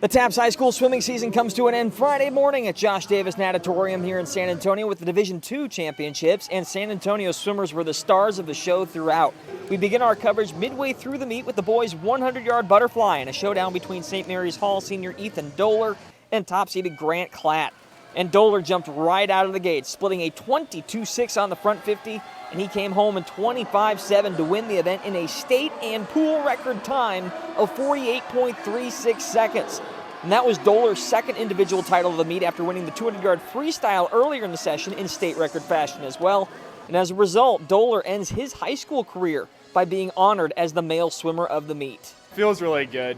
The TAPPS High School swimming season comes to an end Friday morning at Josh Davis Natatorium here in San Antonio with the Division II championships, and San Antonio swimmers were the stars of the show throughout. We begin our coverage midway through the meet with the boys' 100-yard butterfly and a showdown between St. Mary's Hall senior Ethan Doehler and top-seeded Grant Klatt. And Doehler jumped right out of the gate, splitting a 22.6 on the front 50, and he came home in 25.7 to win the event in a state and pool record time of 48.36 seconds. And that was Doehler's second individual title of the meet after winning the 200-yard freestyle earlier in the session in state record fashion as well. And as a result, Doehler ends his high school career by being honored as the male swimmer of the meet. Feels really good.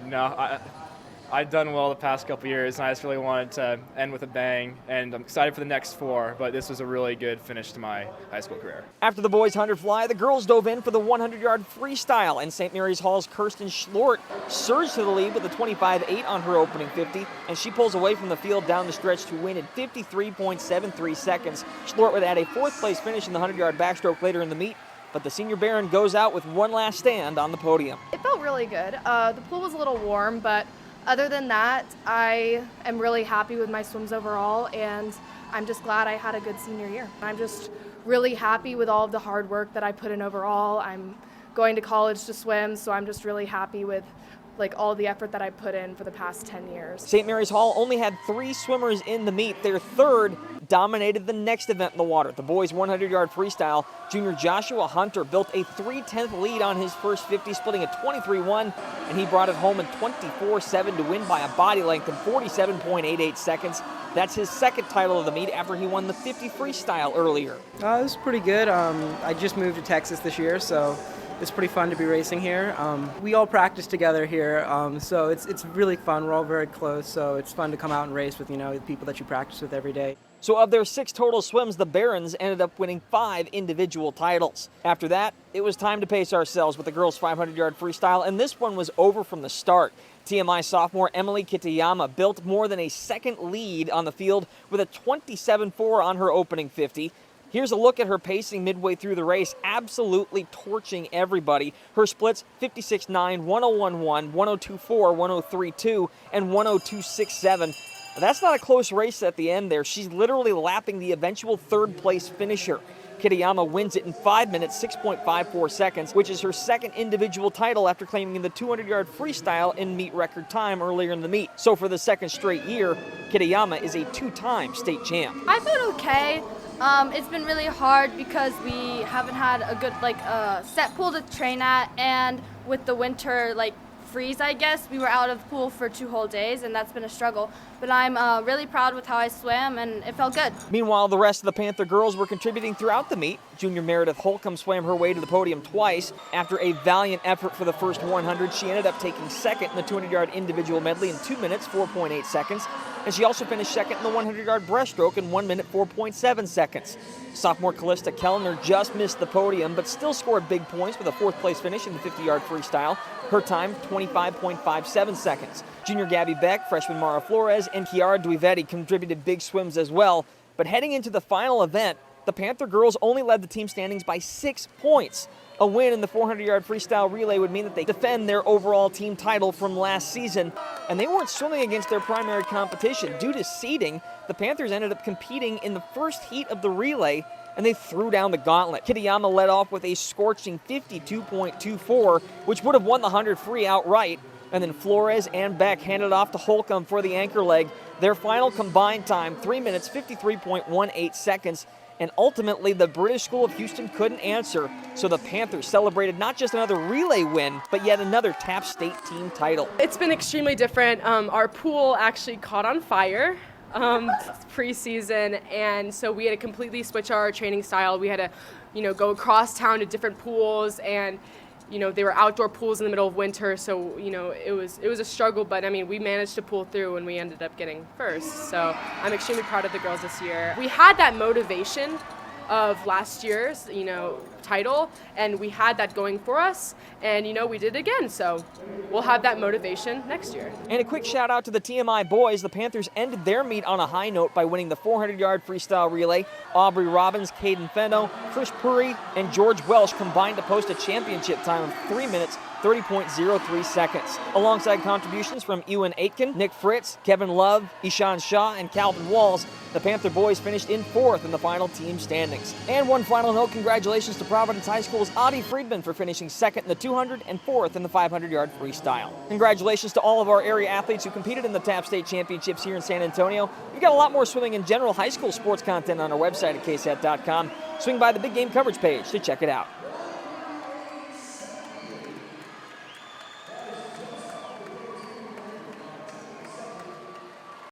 I've done well the past couple years, and I just really wanted to end with a bang, and I'm excited for the next four, but this was a really good finish to my high school career. After the boys' 100 fly, the girls dove in for the 100-yard freestyle, and St. Mary's Hall's Kirsten Schlortt surged to the lead with a 25.8 on her opening 50, and she pulls away from the field down the stretch to win in 53.73 seconds. Schlortt would add a fourth-place finish in the 100-yard backstroke later in the meet, but the senior Baron goes out with one last stand on the podium. It felt really good. The pool was a little warm, but other than that, I am really happy with my swims overall, and I'm just glad I had a good senior year. I'm just really happy with all of the hard work that I put in overall. I'm going to college to swim, so I'm just really happy with all the effort that I put in for the past 10 years. St. Mary's Hall only had 3 swimmers in the meet. Their third dominated the next event in the water, the boys' 100-yard freestyle. Junior Joshua Hunter built a 3/10 lead on his first 50, splitting a 23.1, and he brought it home in 24.7 to win by a body length in 47.88 seconds. That's his second title of the meet after he won the 50 freestyle earlier. It was pretty good. I just moved to Texas this year, so it's pretty fun to be racing here. We all practice together here, so it's really fun. We're all very close, so it's fun to come out and race with, the people that you practice with every day. So of their 6 total swims, the Barons ended up winning 5 individual titles. After that, it was time to pace ourselves with the girls' 500-yard freestyle, and this one was over from the start. TMI sophomore Emily Kitayama built more than a second lead on the field with a 27.4 on her opening 50. Here's a look at her pacing midway through the race, absolutely torching everybody. Her splits 56.9, 101.1, 102.4, 103.2, and 102.67. That's not a close race at the end there. She's literally lapping the eventual third-place finisher. Kitayama wins it in 5 minutes, 6.54 seconds, which is her second individual title after claiming the 200-yard freestyle in meet record time earlier in the meet. So for the second straight year, Kitayama is a 2-time state champ. I felt okay. It's been really hard because we haven't had a good set pool to train at, and with the winter freeze, I guess, we were out of the pool for 2 whole days, and that's been a struggle. But I'm really proud with how I swam, and it felt good. Meanwhile, the rest of the Panther girls were contributing throughout the meet. Junior Meredith Holcomb swam her way to the podium twice. After a valiant effort for the first 100, she ended up taking second in the 200-yard individual medley in 2 minutes, 4.8 seconds. And she also finished second in the 100-yard breaststroke in 1 minute, 4.7 seconds. Sophomore Calista Kellner just missed the podium, but still scored big points with a 4th-place finish in the 50-yard freestyle. Her time, 25.57 seconds. Junior Gabby Beck, freshman Mara Flores, and Chiara Duivetti contributed big swims as well. But heading into the final event, the Panther girls only led the team standings by 6 points. A win in the 400-yard freestyle relay would mean that they defend their overall team title from last season, and they weren't swimming against their primary competition. Due to seeding, the Panthers ended up competing in the first heat of the relay, and they threw down the gauntlet. Kitayama led off with a scorching 52.24, which would have won the 100 free outright, and then Flores and Beck handed off to Holcomb for the anchor leg. Their final combined time, 3 minutes, 53.18 seconds, and ultimately the British School of Houston couldn't answer, so the Panthers celebrated not just another relay win, but yet another TAPPS state team title. It's been extremely different. Our pool actually caught on fire preseason, and so we had to completely switch our training style. We had to, go across town to different pools, and they were outdoor pools in the middle of winter, so it was a struggle, but we managed to pull through, and we ended up getting first. So I'm extremely proud of the girls this year. We had that motivation of last year's title, and we had that going for us, and we did it again, so we'll have that motivation next year. And a quick shout out to the TMI boys. The Panthers ended their meet on a high note by winning the 400-yard freestyle relay. Aubrey Robbins, Caden Fenno, Chris Puri, and George Welsh combined to post a championship time of 3 minutes, 30.03 seconds. Alongside contributions from Ewan Aitken, Nick Fritz, Kevin Love, Ishan Shah, and Calvin Walls, the Panther boys finished in 4th in the final team standings. And one final note, congratulations to Providence High School's Audie Friedman for finishing 2nd in the 200 and 4th in the 500-yard freestyle. Congratulations to all of our area athletes who competed in the TAPPS State Championships here in San Antonio. We've got a lot more swimming and general high school sports content on our website at ksat.com. Swing by the Big Game coverage page to check it out.